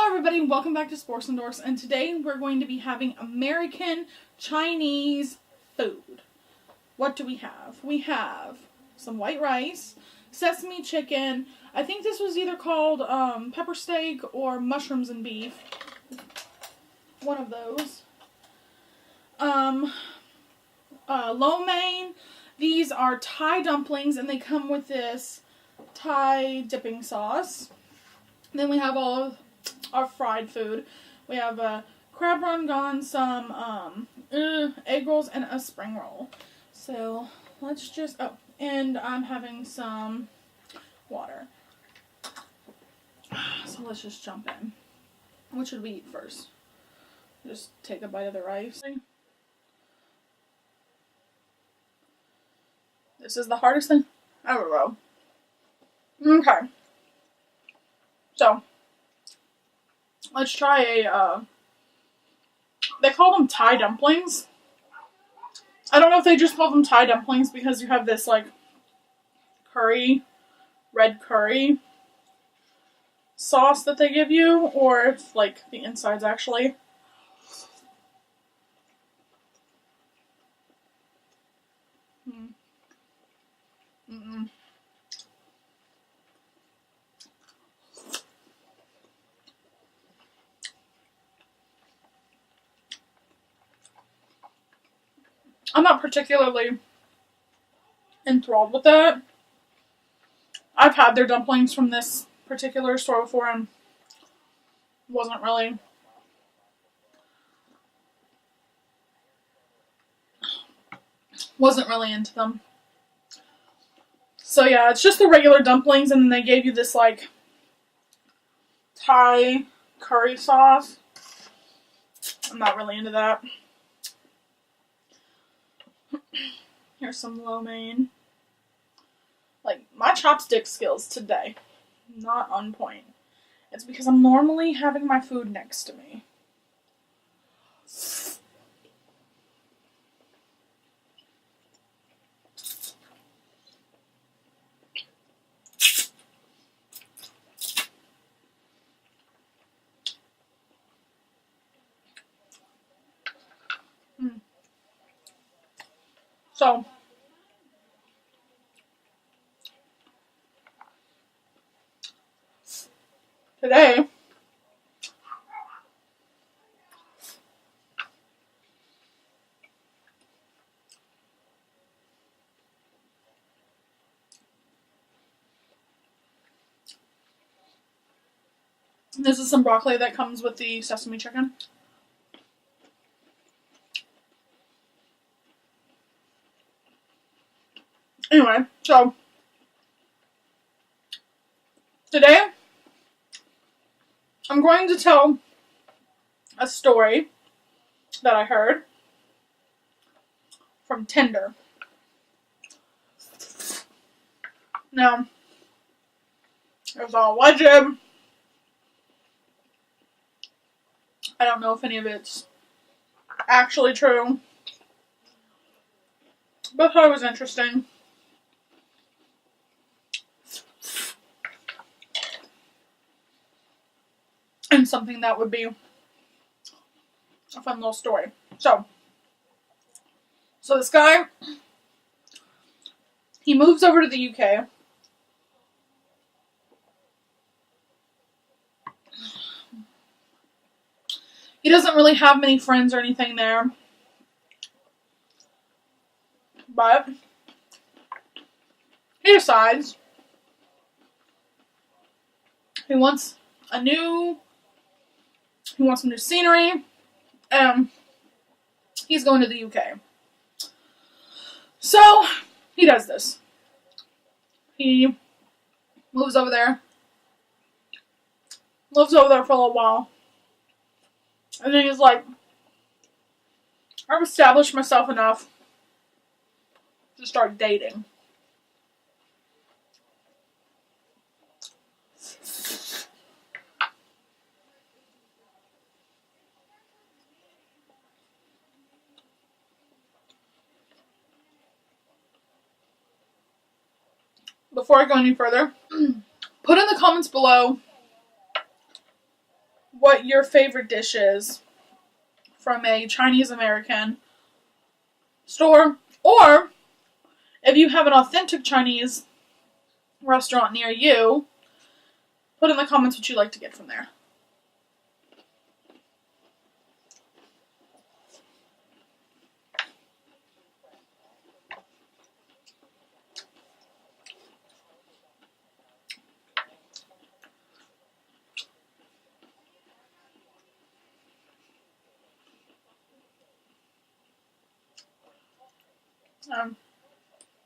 everybody, welcome back to Sporks and Dorks, and today we're going to be having American Chinese food. What do we have? We have some white rice, sesame chicken, I think this was either called pepper steak or mushrooms and beef. One of those. Lo mein. These are Thai dumplings and they come with this Thai dipping sauce. Then we have all of our fried food. We have a crab rangoon, some egg rolls, and a spring roll. So let's just, and I'm having some water. So let's just jump in. What should we eat first? Just take a bite of the rice. This is the hardest thing ever, bro. Okay. So, let's try they call them Thai dumplings. I don't know if they just call them Thai dumplings because you have this, like, red curry sauce that they give you, or if, like, the inside's actually. I'm not particularly enthralled with that. I've had their dumplings from this particular store before and wasn't really into them. So yeah, it's just the regular dumplings and then they gave you this like Thai curry sauce. I'm not really into that. Here's some lo mein. Like, my chopstick skills today, not on point. It's because I'm normally having my food next to me. So, today, this is some broccoli that comes with the sesame chicken. Anyway, so today I'm going to tell a story that I heard from Tinder. Now, it was all alleged. I don't know if any of it's actually true, but I thought it was interesting. And something that would be a fun little story. So this guy, he moves over to the UK. He doesn't really have many friends or anything there. But he decides he wants some new scenery. He's going to the UK. So, he does this. He moves over there. Lives over there for a little while. And then he's like, I've established myself enough to start dating. Before I go any further, put in the comments below what your favorite dish is from a Chinese American store, or if you have an authentic Chinese restaurant near you, put in the comments what you'd like to get from there.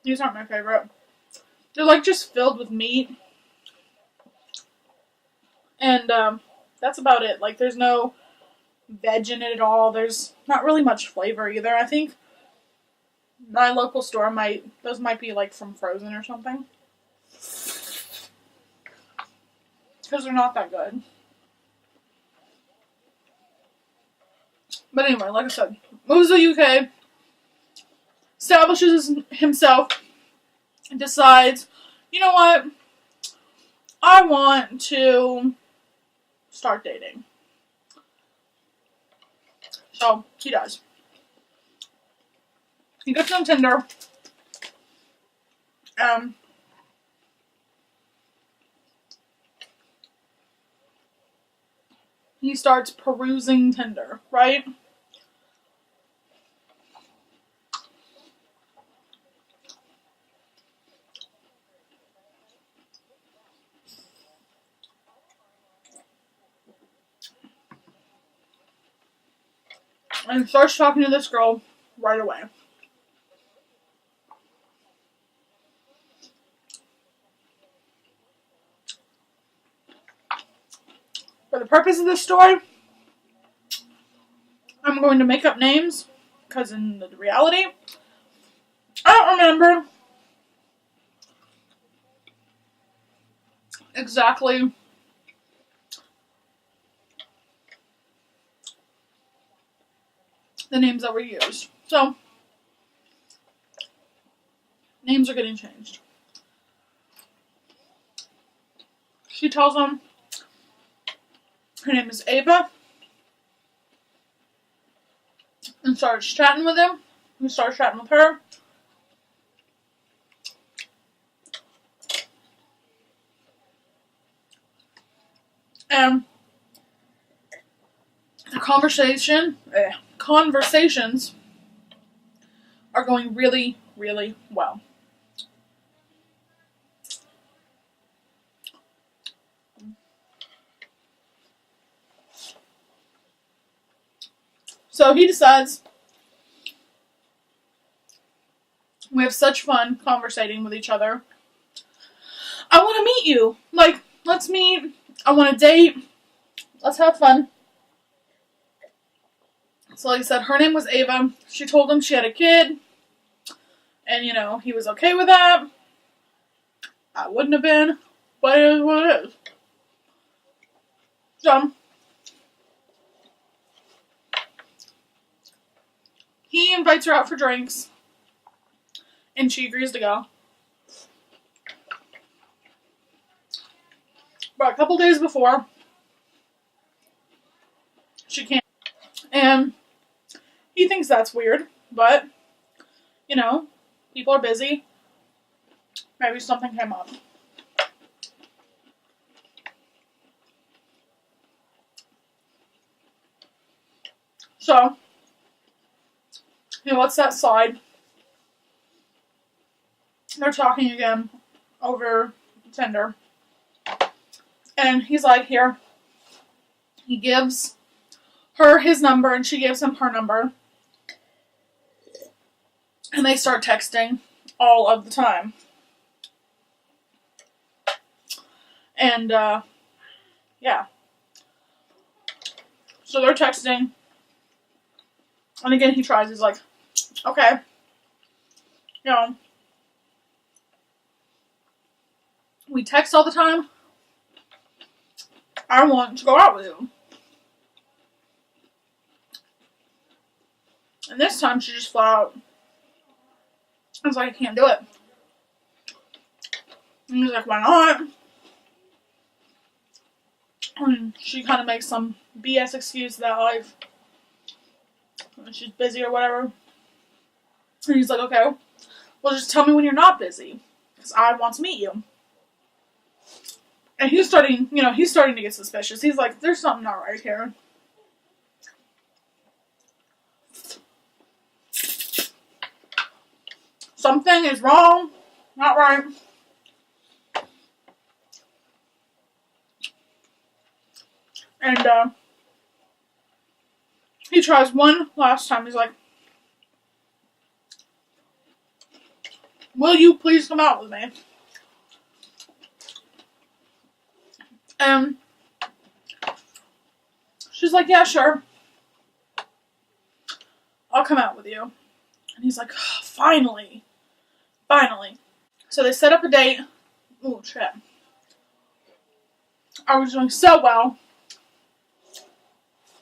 These aren't my favorite. They're like just filled with meat. And that's about it. Like there's no veg in it at all. There's not really much flavor either. I think my local store those might be like from Frozen or something. Because they're not that good. But anyway, like I said, moves to the UK, establishes himself, and decides, you know what? I want to start dating. So, he does. He gets on Tinder. He starts perusing Tinder, right? And starts talking to this girl right away. For the purpose of this story, I'm going to make up names, because in the reality, I don't remember exactly the names that were used. So, names are getting changed. She tells him her name is Ava, and starts chatting with him. He starts chatting with her. And the conversations are going really, really well. So he decides, we have such fun conversating with each other. I want to meet you. Like, let's meet. I want to date. Let's have fun. So like I said, her name was Ava. She told him she had a kid. And, you know, he was okay with that. I wouldn't have been. But it is what it is. So, he invites her out for drinks. And she agrees to go. But a couple days before, she can't. And he thinks that's weird. But, you know, people are busy. Maybe something came up. So, he lets that slide. They're talking again over Tinder. And he's like, here. He gives her his number and she gives him her number. And they start texting all of the time. And, yeah. So they're texting. And again, he tries. He's like, okay. You know, we text all the time. I want to go out with you. And this time she just flat out, I was like, I can't do it. And he's like, why not? And she kind of makes some BS excuse that, like, she's busy or whatever. And he's like, okay, well, just tell me when you're not busy, because I want to meet you. And he's starting to get suspicious. He's like, there's something not right here. Something is wrong, not right. And he tries one last time. He's like, will you please come out with me? And she's like, yeah, sure. I'll come out with you. And he's like, oh, finally. Finally. So they set up a date. Oh, shit. I was doing so well.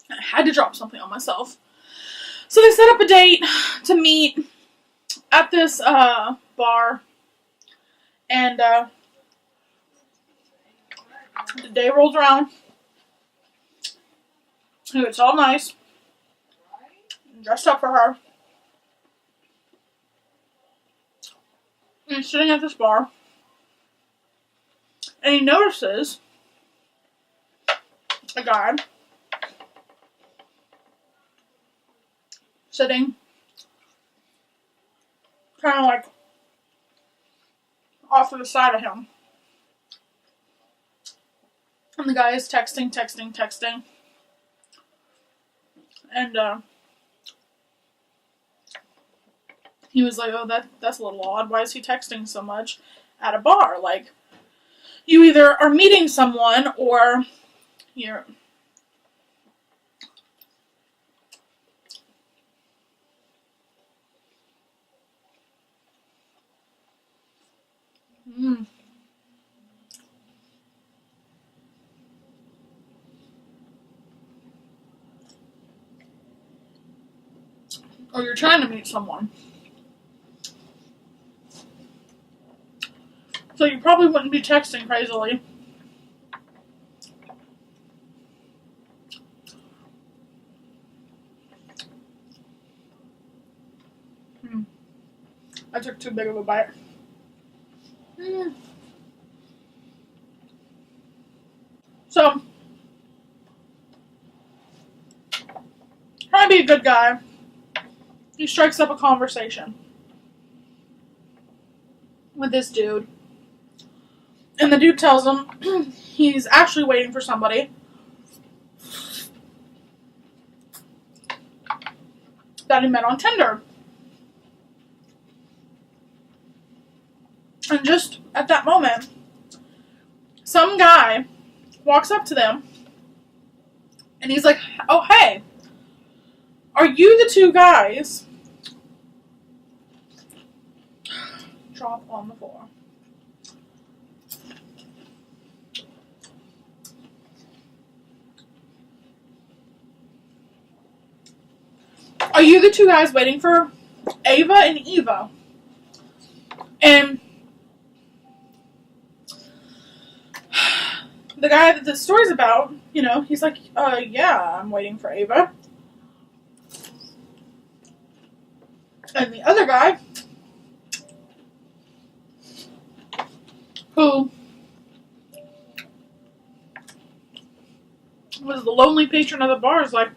I had to drop something on myself. So they set up a date to meet at this bar. And the day rolls around. It's all nice. Dressed up for her. And he's sitting at this bar. And he notices a guy sitting kind of like off to the side of him. And the guy is texting. And he was like, oh, that's a little odd. Why is he texting so much at a bar? Like, you either are meeting someone or you're... Or you're trying to meet someone. So you probably wouldn't be texting crazily. I took too big of a bite. So, trying to be a good guy, he strikes up a conversation with this dude. And the dude tells him he's actually waiting for somebody that he met on Tinder. And just at that moment, some guy walks up to them and he's like, oh, hey, are you the two guys? Drop on the floor. Are you the two guys waiting for Ava and Eva? And the guy that the story's about, he's like, yeah, I'm waiting for Ava. And the other guy, who was the lonely patron of the bar, is like,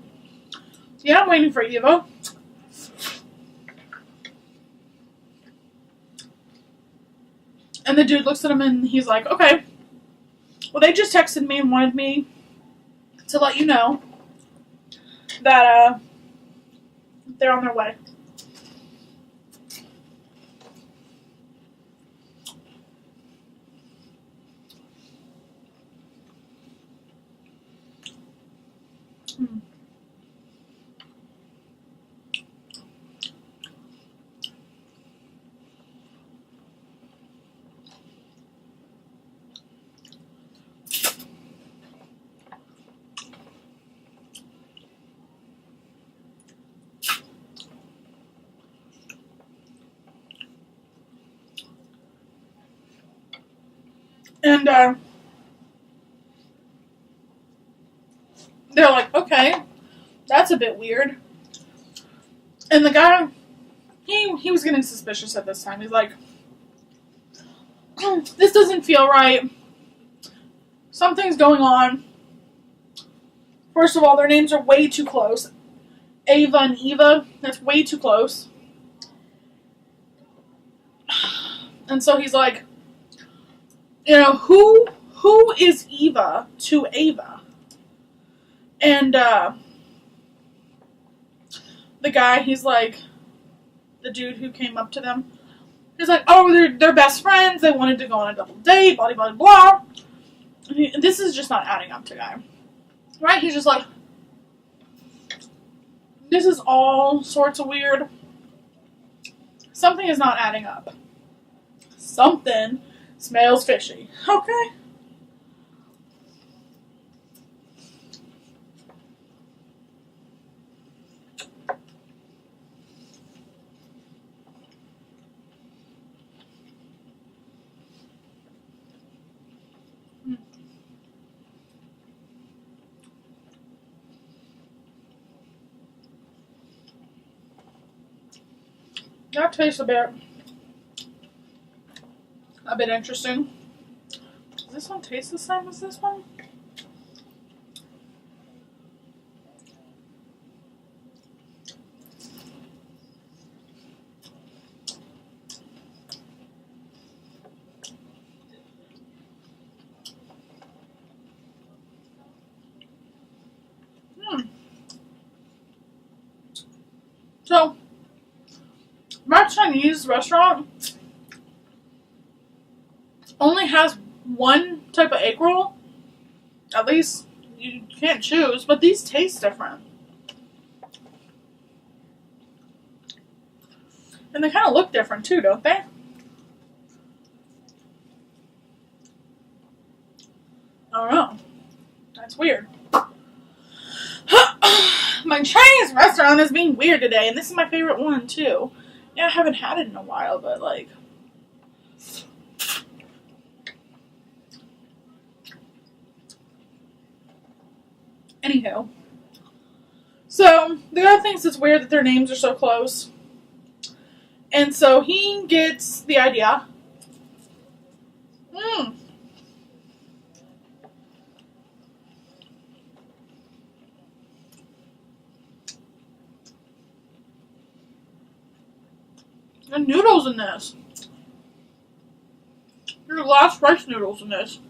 yeah, I'm waiting for Eva. And the dude looks at him and he's like, okay, well, they just texted me and wanted me to let you know that they're on their way. And they're like, okay, that's a bit weird. And the guy, he was getting suspicious at this time. He's like, this doesn't feel right. Something's going on. First of all, their names are way too close. Ava and Eva, that's way too close. And so he's like, you know, who is Eva to Ava? And the guy, he's like, the dude who came up to them, he's like, oh, they're best friends. They wanted to go on a double date, blah, blah, blah. And this is just not adding up to guy. Right? He's just like, this is all sorts of weird. Something is not adding up. Something smells fishy. Okay. That tastes a bit interesting. Does this one taste the same as this one? So, my Chinese restaurant only has one type of egg roll. At least you can't choose, but these taste different. And they kind of look different too, don't they? I don't know. That's weird. My Chinese restaurant is being weird today, and this is my favorite one too. Yeah, I haven't had it in a while, but like... Anywho. So, the guy thinks it's weird that their names are so close. And so he gets the idea. The noodles in this. Your last rice noodles in this.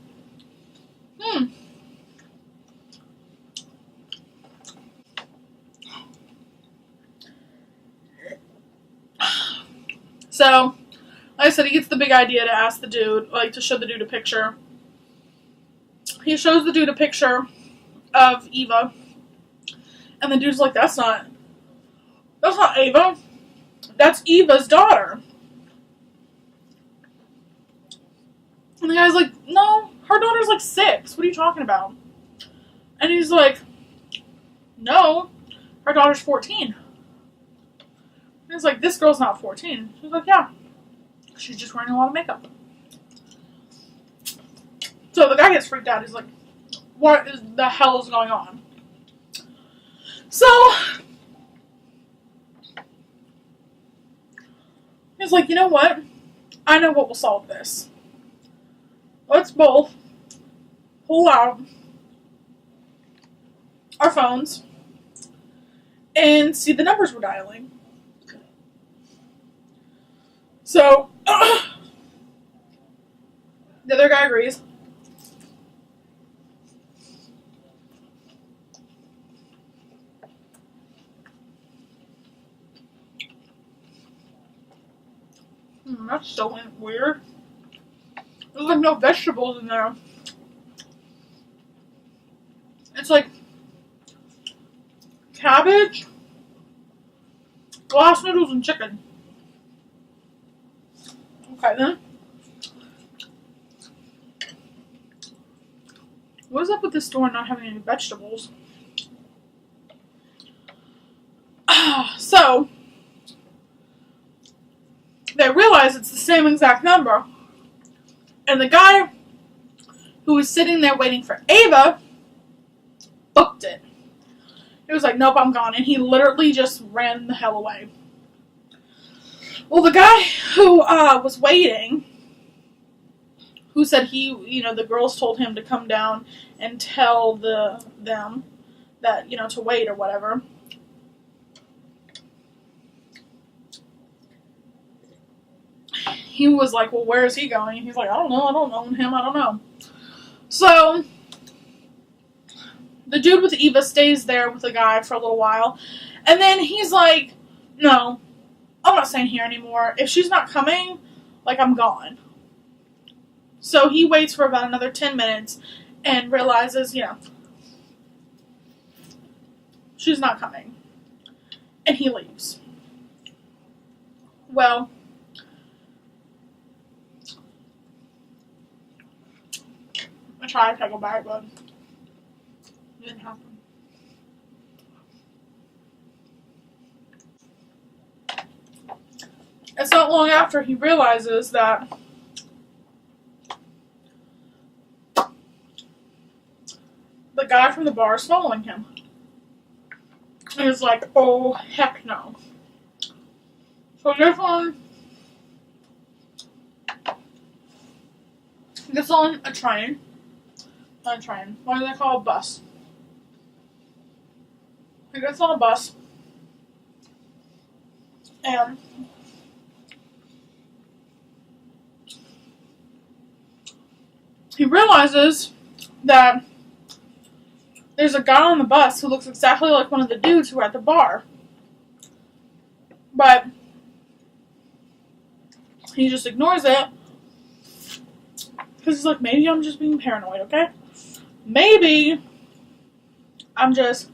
So, like I said, he gets the big idea to ask the dude, like to show the dude a picture. He shows the dude a picture of Eva. And the dude's like, that's not Eva. That's Eva's daughter. And the guy's like, no, her daughter's like 6. What are you talking about? And he's like, no, her daughter's 14. And he's like, this girl's not 14. She's like, yeah, she's just wearing a lot of makeup. So the guy gets freaked out. He's like, what the hell is going on? So he's like, you know what? I know what will solve this. Let's both pull out our phones and see the numbers we're dialing. So, the other guy agrees. That's so weird. There's like no vegetables in there. It's like cabbage, glass noodles, and chicken. Okay then. What is up with this store not having any vegetables? So, they realize it's the same exact number. And the guy who was sitting there waiting for Ava booked it. He was like, nope, I'm gone. And he literally just ran the hell away. Well, the guy who was waiting, who said the girls told him to come down and tell them that, to wait or whatever. He was like, well, where is he going? And he's like, I don't know him, I don't know. So, the dude with Eva stays there with the guy for a little while, and then he's like, no, I'm not staying here anymore. If she's not coming, I'm gone. So he waits for about another 10 minutes and realizes, she's not coming. And he leaves. Well, I tried to go back, but it didn't happen. It's not long after he realizes that the guy from the bar is following him. And it's like, oh, heck no. So this one gets on a train. Not a train. What do they call a bus? He gets on a bus. And he realizes that there's a guy on the bus who looks exactly like one of the dudes who were at the bar. But he just ignores it. Because he's like, maybe I'm just being paranoid, okay? Maybe I'm just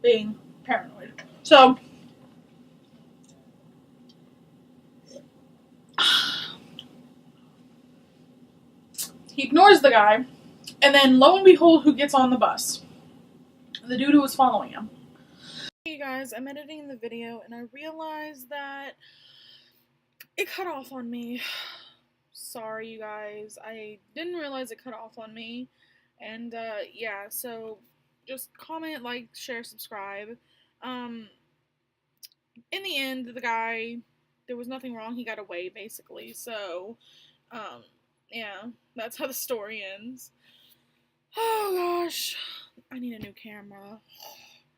being paranoid. So, he ignores the guy. And then, lo and behold, who gets on the bus? The dude who was following him. Hey guys, I'm editing the video and I realized that it cut off on me. Sorry you guys, I didn't realize it cut off on me. And yeah, so just comment, like, share, subscribe. In the end, the guy, there was nothing wrong, he got away basically. So yeah, that's how the story ends. Oh gosh, I need a new camera.